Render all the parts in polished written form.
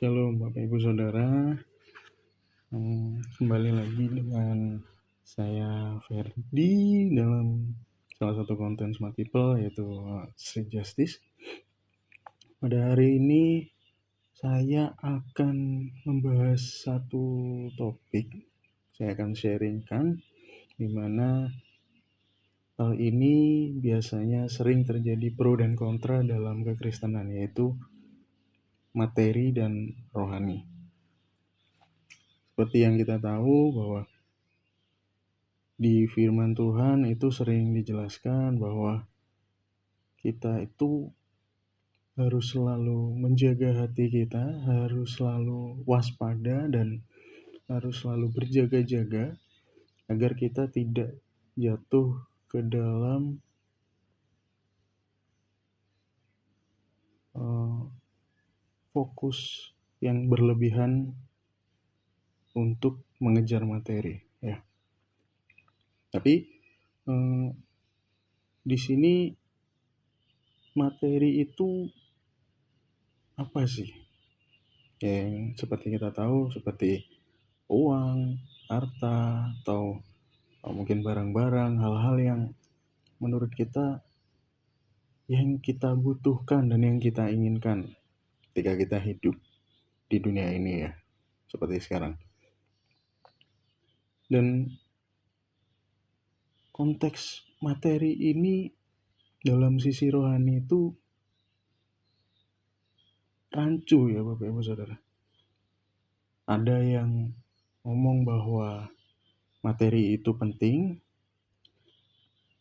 Shalom Bapak Ibu Saudara, kembali lagi dengan saya Ferdi dalam salah satu konten Smart People yaitu Street Justice. Pada hari ini saya akan membahas satu topik, saya akan sharingkan di mana hal ini biasanya sering terjadi pro dan kontra dalam kekristenan, yaitu materi dan rohani. Seperti yang kita tahu bahwa di firman Tuhan itu sering dijelaskan bahwa kita itu harus selalu menjaga hati kita, harus selalu waspada dan harus selalu berjaga-jaga agar kita tidak jatuh ke dalam fokus yang berlebihan untuk mengejar materi, ya. Tapi di sini materi itu apa sih? Yang seperti kita tahu, seperti uang, harta, atau mungkin barang-barang, hal-hal yang menurut kita yang kita butuhkan dan yang kita inginkan ketika kita hidup di dunia ini, ya, seperti sekarang. Dan konteks materi ini dalam sisi rohani itu rancu, ya Bapak Ibu Saudara. Ada yang ngomong bahwa materi itu penting,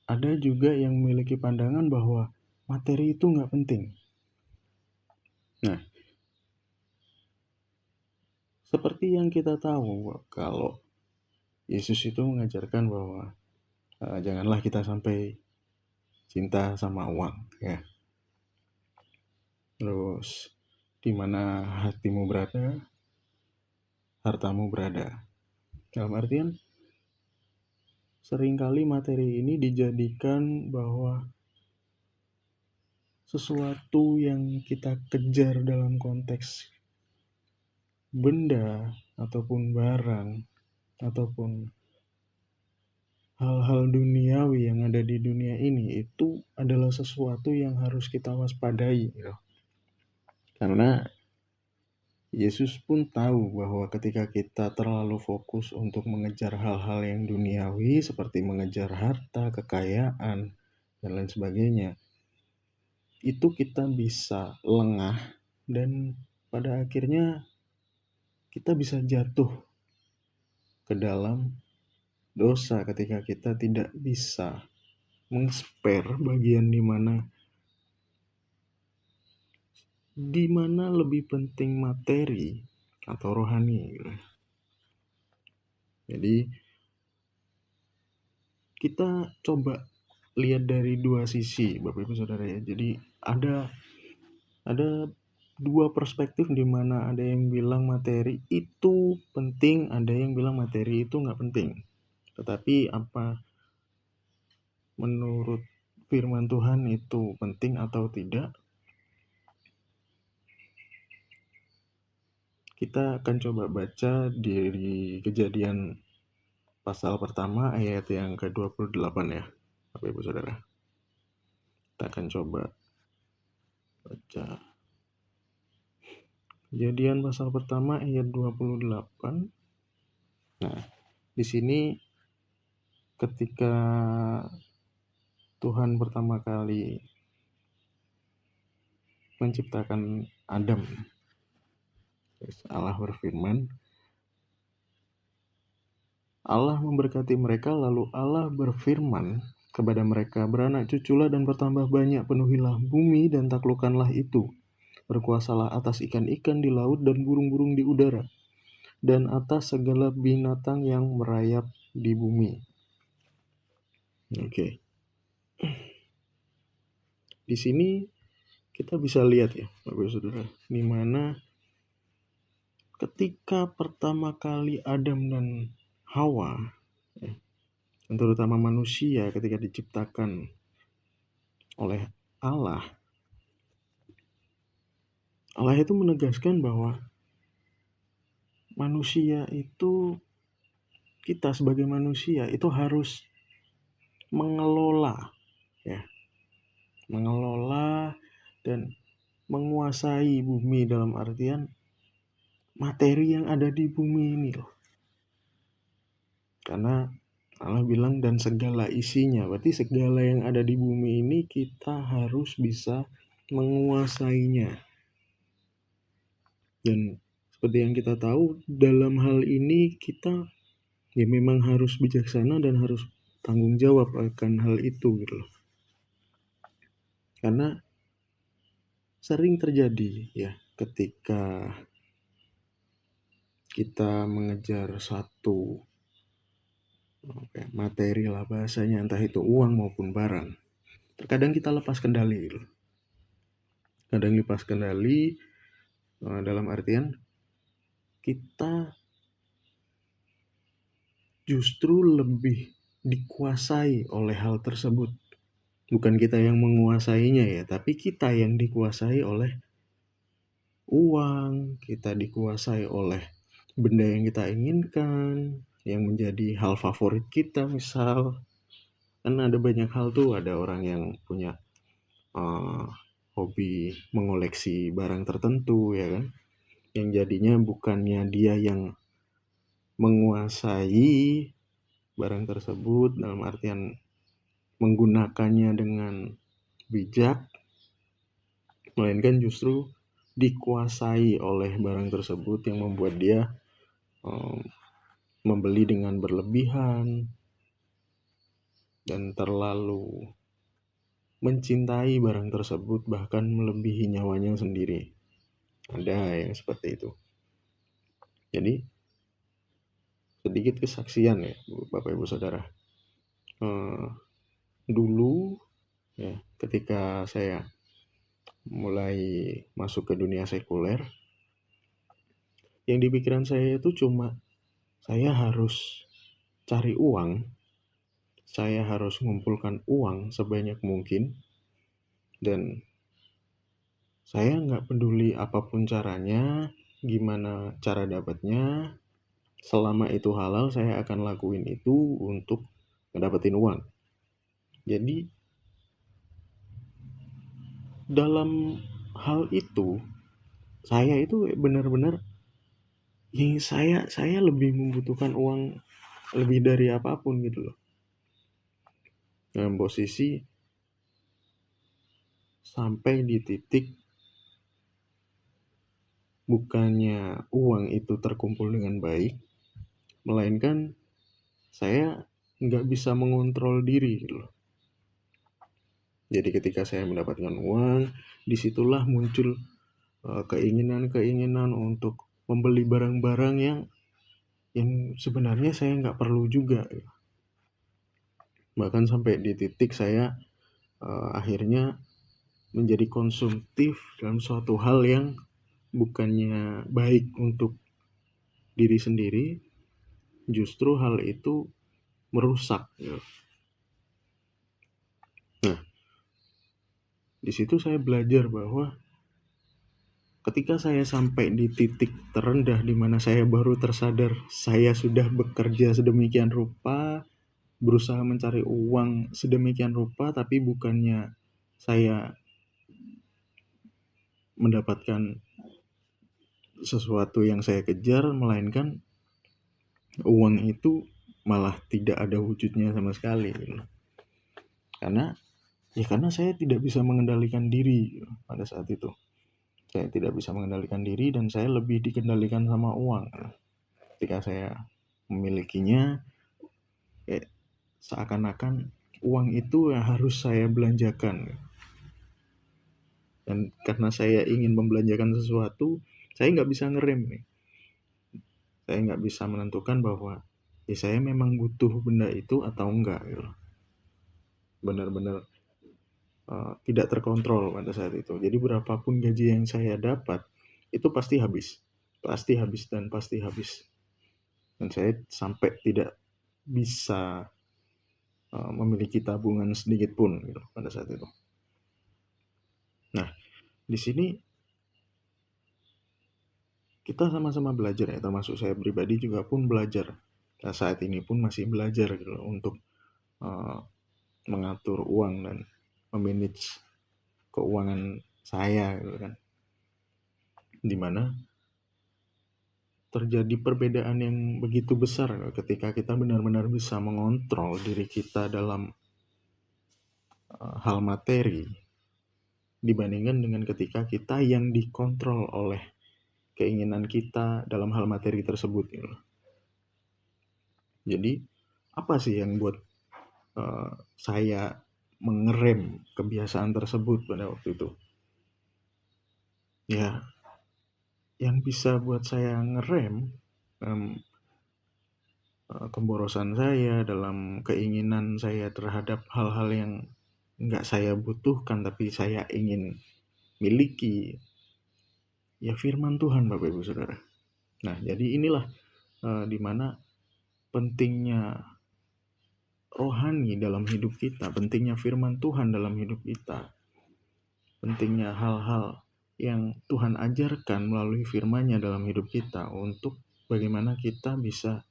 ada juga yang memiliki pandangan bahwa materi itu nggak penting. Nah, seperti yang kita tahu kalau Yesus itu mengajarkan bahwa janganlah kita sampai cinta sama uang, ya. Terus di mana hatimu berada, hartamu berada. Dalam artian seringkali materi ini dijadikan bahwa sesuatu yang kita kejar dalam konteks benda ataupun barang ataupun hal-hal duniawi yang ada di dunia ini itu adalah sesuatu yang harus kita waspadai, gitu. Karena Yesus pun tahu bahwa ketika kita terlalu fokus untuk mengejar hal-hal yang duniawi seperti mengejar harta, kekayaan, dan lain sebagainya, itu kita bisa lengah dan pada akhirnya kita bisa jatuh ke dalam dosa ketika kita tidak bisa meng-spare bagian di mana lebih penting materi atau rohani. Jadi kita coba lihat dari dua sisi, Bapak Ibu Saudara, ya. Jadi ada dua perspektif di mana ada yang bilang materi itu penting, ada yang bilang materi itu nggak penting. Tetapi apa menurut firman Tuhan itu penting atau tidak? Kita akan coba baca dari Kejadian pasal pertama ayat yang ke-28, ya, Bapak Ibu Saudara. Kita akan coba baca Kejadian pasal pertama ayat 28. Nah, di sini ketika Tuhan pertama kali menciptakan Adam, Allah berfirman, Allah memberkati mereka, lalu Allah berfirman kepada mereka, beranak cuculah dan bertambah banyak, penuhilah bumi dan taklukkanlah itu. Berkuasalah atas ikan-ikan di laut dan burung-burung di udara, dan atas segala binatang yang merayap di bumi. Oke. Di sini kita bisa lihat, ya, Bapak Saudara, di mana ketika pertama kali Adam dan Hawa, dan terutama manusia ketika diciptakan oleh Allah itu menegaskan bahwa manusia itu, kita sebagai manusia itu harus mengelola, ya, mengelola dan menguasai bumi dalam artian materi yang ada di bumi ini loh. Karena Allah bilang dan segala isinya, berarti segala yang ada di bumi ini kita harus bisa menguasainya. Dan seperti yang kita tahu, dalam hal ini kita ya memang harus bijaksana dan harus tanggung jawab akan hal itu gitu loh. Karena sering terjadi ya ketika kita mengejar satu materi lah bahasanya, entah itu uang maupun barang, terkadang kita lepas kendali gitu. Kadang lepas kendali dalam artian kita justru lebih dikuasai oleh hal tersebut. Bukan kita yang menguasainya ya, tapi kita yang dikuasai oleh uang, kita dikuasai oleh benda yang kita inginkan, yang menjadi hal favorit kita misal. Kan ada banyak hal tuh, ada orang yang punya hobi mengoleksi barang tertentu ya kan, yang jadinya bukannya dia yang menguasai barang tersebut dalam artian menggunakannya dengan bijak, melainkan justru dikuasai oleh barang tersebut yang membuat dia membeli dengan berlebihan dan terlalu mencintai barang tersebut bahkan melebihi nyawanya sendiri. Ada yang seperti itu. Jadi sedikit kesaksian ya Bapak Ibu Saudara. Dulu ya ketika saya mulai masuk ke dunia sekuler, yang di pikiran saya itu cuma saya harus cari uang, saya harus mengumpulkan uang sebanyak mungkin, dan saya nggak peduli apapun caranya, gimana cara dapatnya, selama itu halal saya akan lakuin itu untuk ngedapetin uang. Jadi dalam hal itu saya itu benar-benar ya saya lebih membutuhkan uang lebih dari apapun gitu loh. Dalam posisi sampai di titik bukannya uang itu terkumpul dengan baik, melainkan saya nggak bisa mengontrol diri gitu loh. Jadi ketika saya mendapatkan uang, disitulah muncul keinginan-keinginan untuk membeli barang-barang yang sebenarnya saya nggak perlu juga. Bahkan sampai di titik saya akhirnya menjadi konsumtif dalam suatu hal yang bukannya baik untuk diri sendiri, justru hal itu merusak. Nah, di situ saya belajar bahwa ketika saya sampai di titik terendah di mana saya baru tersadar saya sudah bekerja sedemikian rupa, berusaha mencari uang sedemikian rupa, tapi bukannya saya mendapatkan sesuatu yang saya kejar, melainkan uang itu malah tidak ada wujudnya sama sekali. Karena saya tidak bisa mengendalikan diri pada saat itu. Saya tidak bisa mengendalikan diri dan saya lebih dikendalikan sama uang. Ketika saya memilikinya, seakan-akan uang itu harus saya belanjakan. Dan karena saya ingin membelanjakan sesuatu, saya nggak bisa ngerem nih. Saya nggak bisa menentukan bahwa ya saya memang butuh benda itu atau enggak gitu. Benar-benar tidak terkontrol pada saat itu. Jadi berapapun gaji yang saya dapat itu pasti habis dan pasti habis. Dan saya sampai tidak bisa memiliki tabungan sedikit pun gitu pada saat itu. Nah, di sini kita sama-sama belajar ya, termasuk saya pribadi juga pun belajar. Nah, saat ini pun masih belajar gitu loh, untuk mengatur uang dan memanage keuangan saya gitu kan. Dimana terjadi perbedaan yang begitu besar ketika kita benar-benar bisa mengontrol diri kita dalam hal materi dibandingkan dengan ketika kita yang dikontrol oleh keinginan kita dalam hal materi tersebut gitu. Jadi apa sih yang buat saya mengerem kebiasaan tersebut pada waktu itu? Ya, yang bisa buat saya ngerem kemborosan saya, dalam keinginan saya terhadap hal-hal yang nggak saya butuhkan tapi saya ingin miliki, ya firman Tuhan Bapak Ibu Saudara. Nah, jadi inilah dimana pentingnya rohani dalam hidup kita, pentingnya firman Tuhan dalam hidup kita, pentingnya hal-hal yang Tuhan ajarkan melalui firman-Nya dalam hidup kita untuk bagaimana kita bisa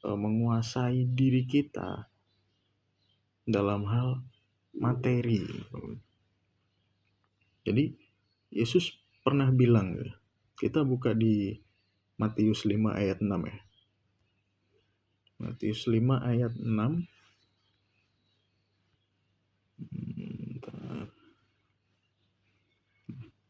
menguasai diri kita dalam hal materi. Jadi Yesus pernah bilang, kita buka di Matius 5 ayat 6 ya. Matius 5 ayat 6.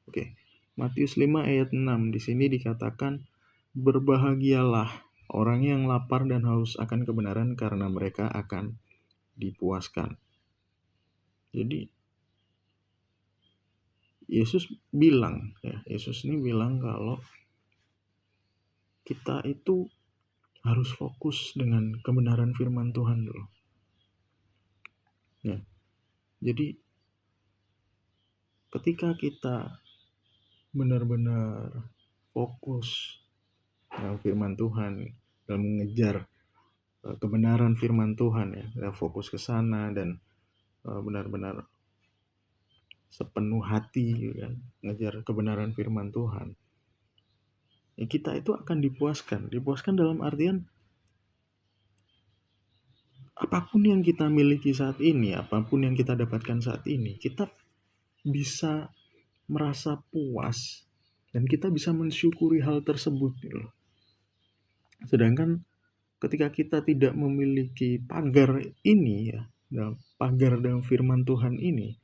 Oke. Matius 5 ayat 6 di sini dikatakan, berbahagialah orang yang lapar dan haus akan kebenaran karena mereka akan dipuaskan. Jadi Yesus bilang, Yesus ini bilang kalau kita itu harus fokus dengan kebenaran firman Tuhan dulu. Ya. Jadi ketika kita benar-benar fokus dalam firman Tuhan, dalam mengejar kebenaran firman Tuhan ya, kita fokus ke sana dan benar-benar sepenuh hati kan, mengejar kebenaran firman Tuhan. Ya, kita itu akan dipuaskan dalam artian apapun yang kita miliki saat ini, apapun yang kita dapatkan saat ini, kita bisa merasa puas dan kita bisa mensyukuri hal tersebut gitu. Sedangkan ketika kita tidak memiliki pagar ini ya, pagar dalam firman Tuhan ini,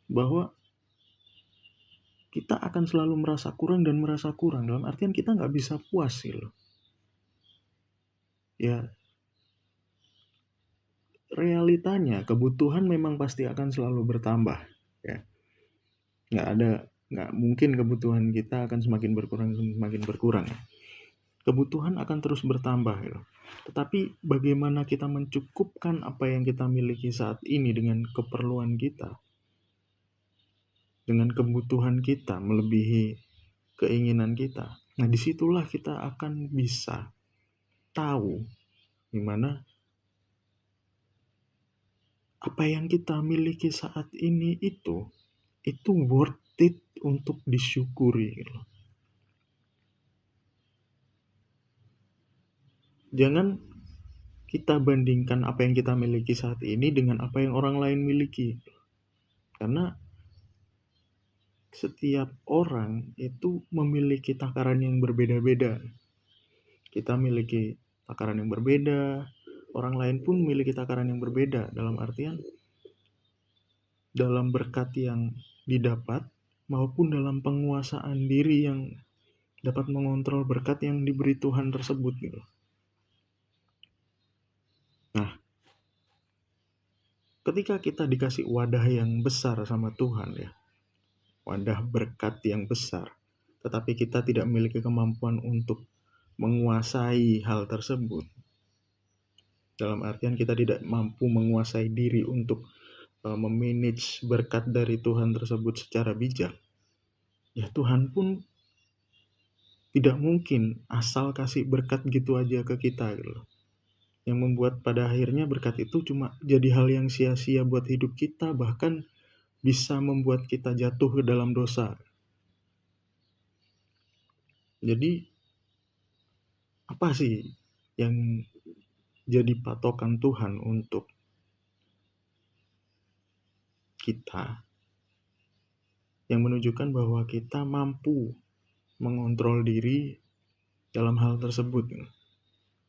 bahwa kita akan selalu merasa kurang dan merasa kurang, dalam artian kita nggak bisa puas gitu. Ya, realitanya kebutuhan memang pasti akan selalu bertambah ya. Nggak mungkin kebutuhan kita akan semakin berkurang ya. Kebutuhan akan terus bertambah gitu. Tetapi bagaimana kita mencukupkan apa yang kita miliki saat ini dengan keperluan kita, dengan kebutuhan kita melebihi keinginan kita. Nah, disitulah kita akan bisa tahu gimana apa yang kita miliki saat ini itu worth it untuk disyukuri. Jangan kita bandingkan apa yang kita miliki saat ini dengan apa yang orang lain miliki. Karena setiap orang itu memiliki takaran yang berbeda-beda. Kita memiliki takaran yang berbeda, orang lain pun memiliki takaran yang berbeda, dalam artian dalam berkat yang didapat maupun dalam penguasaan diri yang dapat mengontrol berkat yang diberi Tuhan tersebut gitu. Nah, ketika kita dikasih wadah yang besar sama Tuhan ya, wadah berkat yang besar, tetapi kita tidak memiliki kemampuan untuk menguasai hal tersebut, dalam artian kita tidak mampu menguasai diri untuk memanage berkat dari Tuhan tersebut secara bijak, ya Tuhan pun tidak mungkin asal kasih berkat gitu aja ke kita gitu. Yang membuat pada akhirnya berkat itu cuma jadi hal yang sia-sia buat hidup kita, bahkan bisa membuat kita jatuh ke dalam dosa. Jadi apa sih yang jadi patokan Tuhan untuk kita, yang menunjukkan bahwa kita mampu mengontrol diri dalam hal tersebut,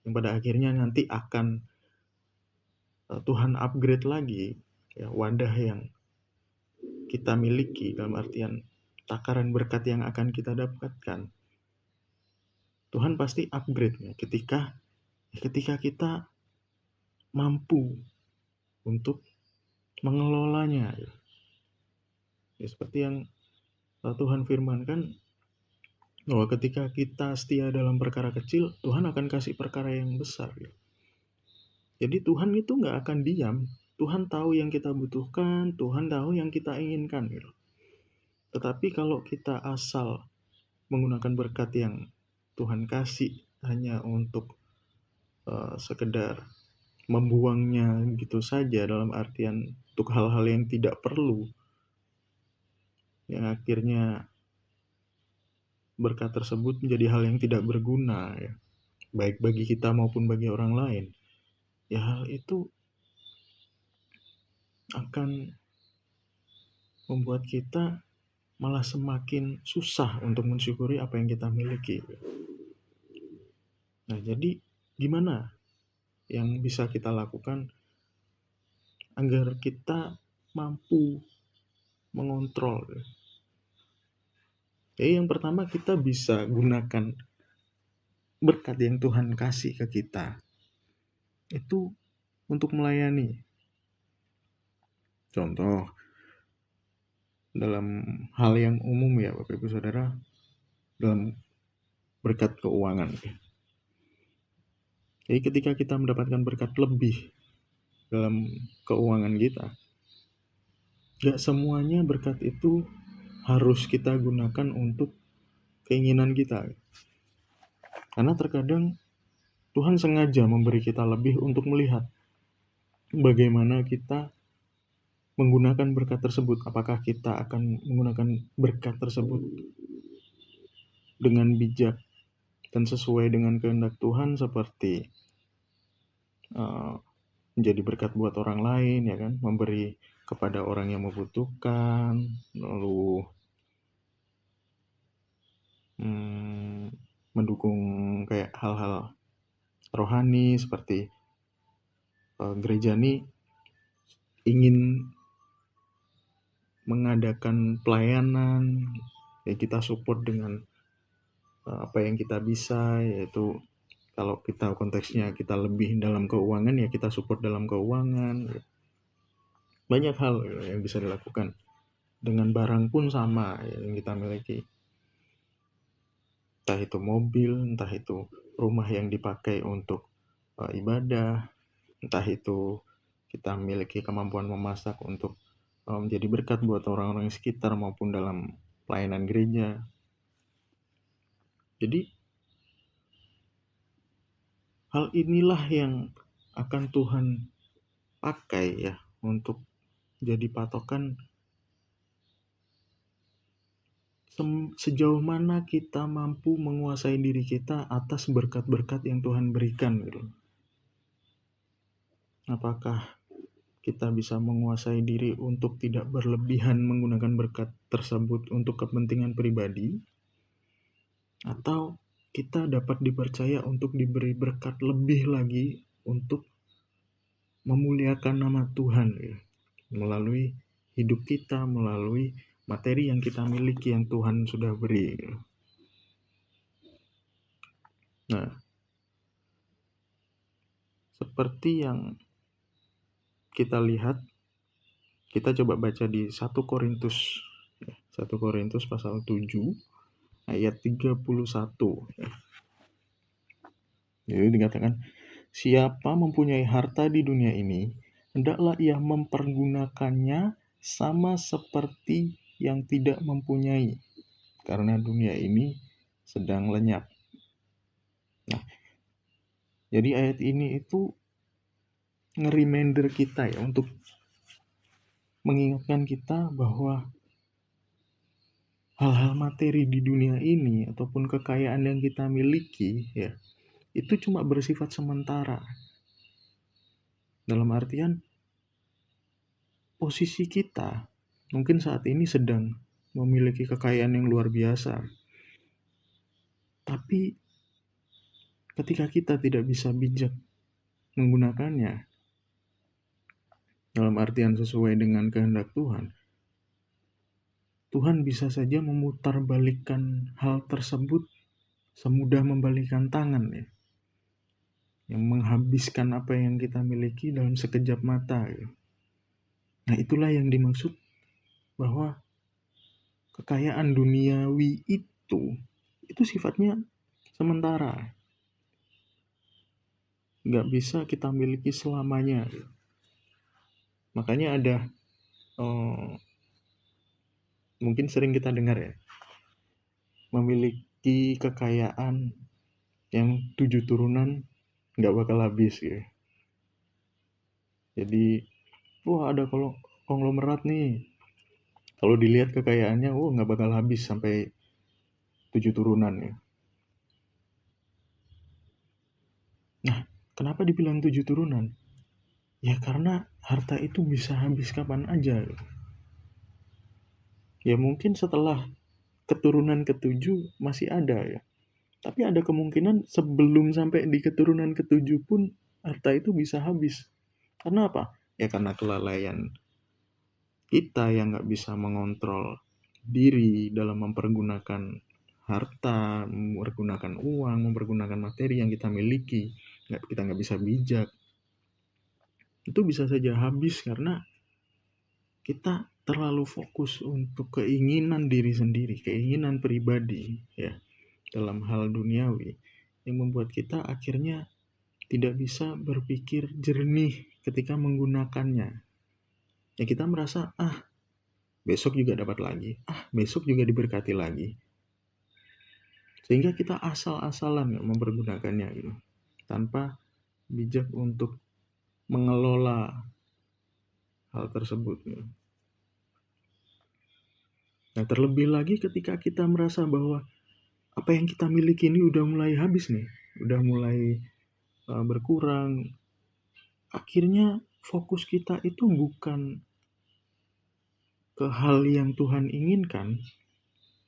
yang pada akhirnya nanti akan Tuhan upgrade lagi ya, wadah yang kita miliki, dalam artian takaran berkat yang akan kita dapatkan. Tuhan pasti upgrade-nya ketika kita mampu untuk mengelolanya. Ya, seperti yang Tuhan firmankan, bahwa ketika kita setia dalam perkara kecil, Tuhan akan kasih perkara yang besar. Jadi Tuhan itu nggak akan diam. Tuhan tahu yang kita butuhkan, Tuhan tahu yang kita inginkan. Tetapi kalau kita asal menggunakan berkat yang Tuhan kasih hanya untuk sekedar membuangnya gitu saja, dalam artian untuk hal-hal yang tidak perlu, yang akhirnya berkat tersebut menjadi hal yang tidak berguna ya, baik bagi kita maupun bagi orang lain, ya hal itu akan membuat kita malah semakin susah untuk mensyukuri apa yang kita miliki. Nah, jadi gimana yang bisa kita lakukan agar kita mampu mengontrol? Jadi yang pertama, kita bisa gunakan berkat yang Tuhan kasih ke kita itu untuk melayani. Contoh, dalam hal yang umum ya Bapak Ibu Saudara, dalam berkat keuangan. Jadi ketika kita mendapatkan berkat lebih dalam keuangan kita, gak semuanya berkat itu harus kita gunakan untuk keinginan kita. Karena terkadang Tuhan sengaja memberi kita lebih untuk melihat bagaimana kita menggunakan berkat tersebut. Apakah kita akan menggunakan berkat tersebut dengan bijak dan sesuai dengan kehendak Tuhan, seperti menjadi berkat buat orang lain, ya kan, memberi kepada orang yang membutuhkan, lalu mendukung kayak hal-hal rohani, seperti gereja ini ingin mengadakan pelayanan, ya kita support dengan apa yang kita bisa, yaitu kalau kita konteksnya kita lebih dalam keuangan, ya kita support dalam keuangan. Banyak hal yang bisa dilakukan. Dengan barang pun sama yang kita miliki. Entah itu mobil, entah itu rumah yang dipakai untuk ibadah, entah itu kita memiliki kemampuan memasak untuk menjadi berkat buat orang-orang sekitar maupun dalam pelayanan gereja. Jadi hal inilah yang akan Tuhan pakai ya untuk jadi patokan sejauh mana kita mampu menguasai diri kita atas berkat-berkat yang Tuhan berikan gitu. Apakah kita bisa menguasai diri untuk tidak berlebihan menggunakan berkat tersebut untuk kepentingan pribadi, atau kita dapat dipercaya untuk diberi berkat lebih lagi untuk memuliakan nama Tuhan ya, melalui hidup kita, melalui materi yang kita miliki yang Tuhan sudah beri. Nah, seperti yang kita lihat, kita coba baca di 1 Korintus 1 Korintus pasal 7 ayat 31. Jadi dikatakan, siapa mempunyai harta di dunia ini, hendaklah ia mempergunakannya sama seperti yang tidak mempunyai, karena dunia ini sedang lenyap. Nah, jadi ayat ini itu nge-reminder kita ya, untuk mengingatkan kita bahwa hal-hal materi di dunia ini ataupun kekayaan yang kita miliki ya, itu cuma bersifat sementara. Dalam artian posisi kita mungkin saat ini sedang memiliki kekayaan yang luar biasa, tapi ketika kita tidak bisa bijak menggunakannya dalam artian sesuai dengan kehendak Tuhan, Tuhan bisa saja memutarbalikkan hal tersebut semudah membalikkan tangan ya, yang menghabiskan apa yang kita miliki dalam sekejap mata ya. Nah itulah yang dimaksud bahwa kekayaan duniawi itu sifatnya sementara, nggak bisa kita miliki selamanya. Makanya ada mungkin sering kita dengar ya, memiliki kekayaan yang 7 turunan nggak bakal habis ya. Jadi ada kalau konglomerat nih, kalau dilihat kekayaannya nggak bakal habis sampai 7 turunan ya. Nah kenapa dibilang 7 turunan? Ya karena harta itu bisa habis kapan aja. Ya mungkin setelah keturunan ketujuh masih ada ya. Tapi ada kemungkinan sebelum sampai di keturunan ketujuh pun harta itu bisa habis. Karena apa? Ya karena kelalaian kita yang nggak bisa mengontrol diri dalam mempergunakan harta, mempergunakan uang, mempergunakan materi yang kita miliki. Kita nggak bisa bijak. Itu bisa saja habis karena kita terlalu fokus untuk keinginan diri sendiri, keinginan pribadi ya dalam hal duniawi yang membuat kita akhirnya tidak bisa berpikir jernih ketika menggunakannya. Ya kita merasa besok juga dapat lagi, besok juga diberkati lagi. Sehingga kita asal-asalan mempergunakannya gitu. Tanpa bijak untuk mengelola hal tersebut gitu. Nah terlebih lagi ketika kita merasa bahwa apa yang kita miliki ini udah mulai habis nih, udah mulai berkurang, akhirnya fokus kita itu bukan ke hal yang Tuhan inginkan,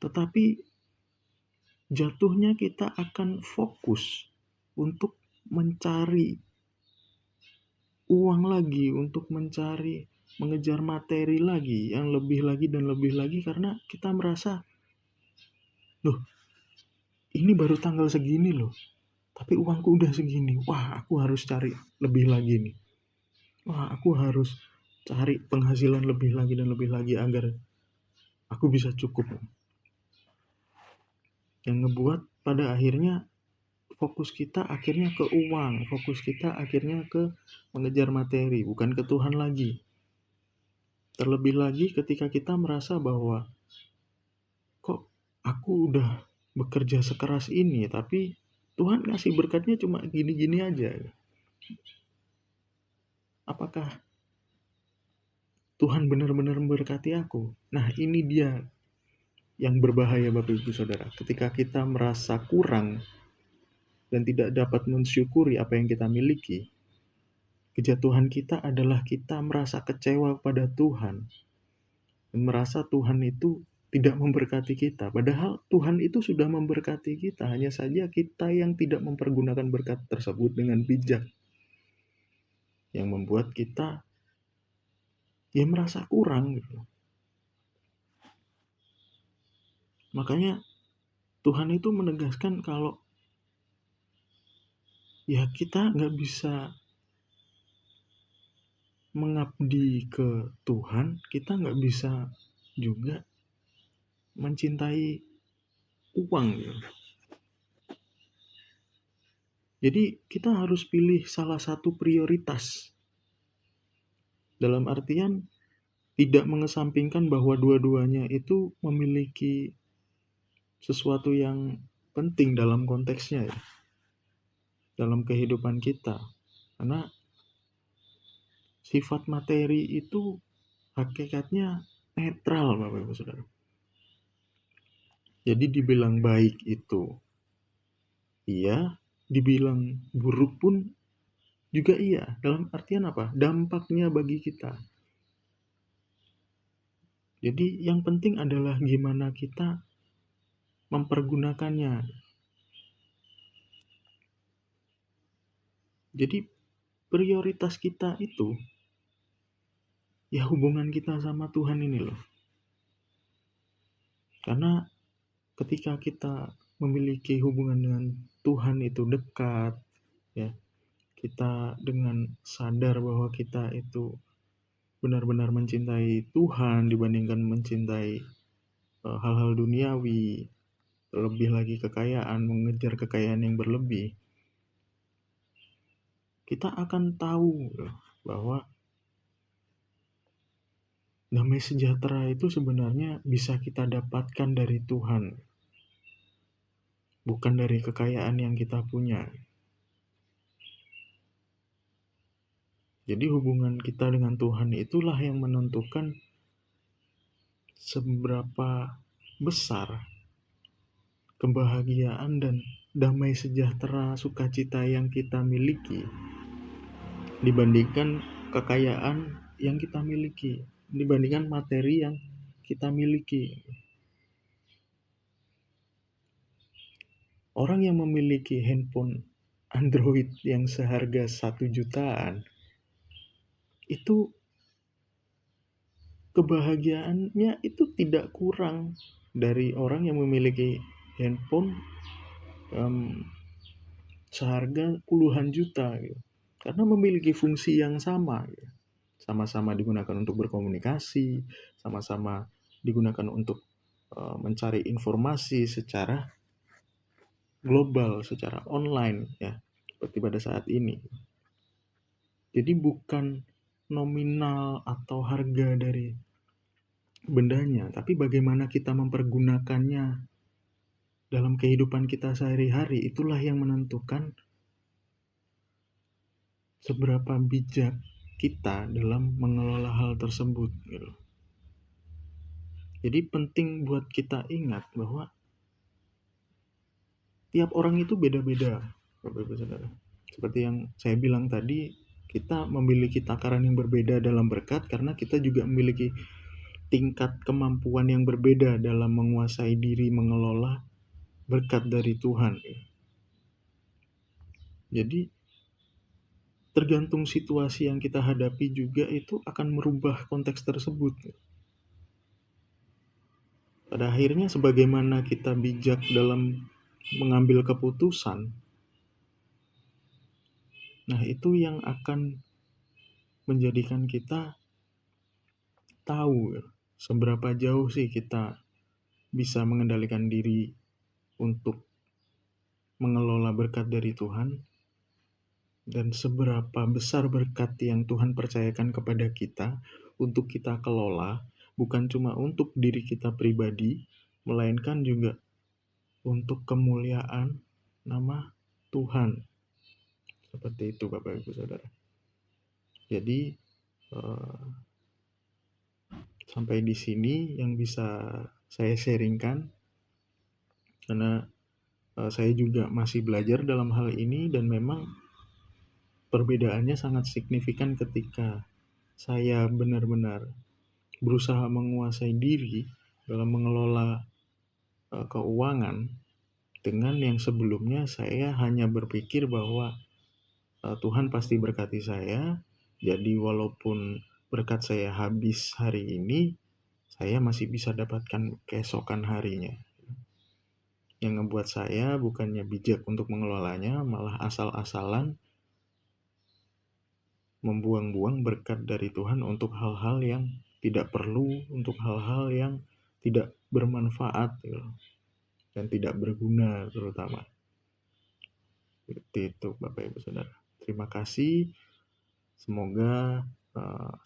tetapi jatuhnya kita akan fokus untuk mencari uang lagi, untuk mengejar materi lagi, yang lebih lagi dan lebih lagi, karena kita merasa, loh ini baru tanggal segini loh, tapi uangku udah segini, wah aku harus cari lebih lagi nih, wah aku harus cari penghasilan lebih lagi dan lebih lagi agar aku bisa cukup. Yang ngebuat pada akhirnya fokus kita akhirnya ke uang, fokus kita akhirnya ke mengejar materi, bukan ke Tuhan lagi. Terlebih lagi ketika kita merasa bahwa kok aku udah bekerja sekeras ini, tapi Tuhan ngasih berkatnya cuma gini-gini aja. Apakah Tuhan benar-benar memberkati aku? Nah ini dia yang berbahaya Bapak Ibu Saudara. Ketika kita merasa kurang dan tidak dapat mensyukuri apa yang kita miliki, kejatuhan kita adalah kita merasa kecewa pada Tuhan dan merasa Tuhan itu tidak memberkati kita. Padahal Tuhan itu sudah memberkati kita, hanya saja kita yang tidak mempergunakan berkat tersebut dengan bijak, yang membuat kita merasa kurang gitu. Makanya Tuhan itu menegaskan kalau kita nggak bisa mengabdi ke Tuhan, kita nggak bisa juga mencintai uang gitu. Jadi kita harus pilih salah satu prioritas. Dalam artian tidak mengesampingkan bahwa dua-duanya itu memiliki sesuatu yang penting dalam konteksnya ya, dalam kehidupan kita. Karena sifat materi itu hakikatnya netral Bapak Ibu Saudara. Jadi dibilang baik itu iya, dibilang buruk pun juga iya. Dalam artian apa? Dampaknya bagi kita. Jadi yang penting adalah gimana kita mempergunakannya. Jadi prioritas kita itu ya hubungan kita sama Tuhan ini loh. Karena ketika kita memiliki hubungan dengan Tuhan itu dekat, ya, kita dengan sadar bahwa kita itu benar-benar mencintai Tuhan dibandingkan mencintai hal-hal duniawi, lebih lagi kekayaan, mengejar kekayaan yang berlebih, kita akan tahu bahwa damai sejahtera itu sebenarnya bisa kita dapatkan dari Tuhan, bukan dari kekayaan yang kita punya. Jadi hubungan kita dengan Tuhan itulah yang menentukan seberapa besar kebahagiaan dan damai sejahtera sukacita yang kita miliki dibandingkan kekayaan yang kita miliki, dibandingkan materi yang kita miliki. Orang yang memiliki handphone Android yang seharga 1 jutaan itu kebahagiaannya itu tidak kurang dari orang yang memiliki handphone seharga puluhan juta gitu. Karena memiliki fungsi yang sama gitu. Sama-sama digunakan untuk berkomunikasi, sama-sama digunakan untuk mencari informasi secara global, secara online ya, seperti pada saat ini. Jadi bukan nominal atau harga dari bendanya, tapi bagaimana kita mempergunakannya dalam kehidupan kita sehari-hari, itulah yang menentukan seberapa bijak kita dalam mengelola hal tersebut gitu. Jadi penting buat kita ingat bahwa tiap orang itu beda-beda, Bapak Ibu Saudara. Seperti yang saya bilang tadi, kita memiliki takaran yang berbeda dalam berkat karena kita juga memiliki tingkat kemampuan yang berbeda dalam menguasai diri mengelola berkat dari Tuhan. Jadi tergantung situasi yang kita hadapi juga itu akan merubah konteks tersebut. Pada akhirnya sebagaimana kita bijak dalam mengambil keputusan, nah itu yang akan menjadikan kita tahu seberapa jauh sih kita bisa mengendalikan diri untuk mengelola berkat dari Tuhan, dan seberapa besar berkat yang Tuhan percayakan kepada kita untuk kita kelola, bukan cuma untuk diri kita pribadi, melainkan juga untuk kemuliaan nama Tuhan. Seperti itu Bapak Ibu Saudara. Jadi sampai di sini yang bisa saya sharingkan, karena saya juga masih belajar dalam hal ini, dan memang perbedaannya sangat signifikan ketika saya benar-benar berusaha menguasai diri dalam mengelola keuangan, dengan yang sebelumnya saya hanya berpikir bahwa Tuhan pasti berkati saya, jadi walaupun berkat saya habis hari ini, saya masih bisa dapatkan keesokan harinya. Yang ngebuat saya bukannya bijak untuk mengelolanya, malah asal-asalan membuang-buang berkat dari Tuhan untuk hal-hal yang tidak perlu, untuk hal-hal yang tidak bermanfaat gitu, dan tidak berguna terutama. Seperti itu Bapak Ibu Saudara. Terima kasih. Semoga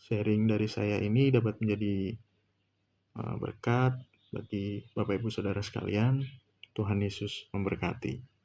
sharing dari saya ini dapat menjadi berkat bagi Bapak Ibu Saudara sekalian. Tuhan Yesus memberkati.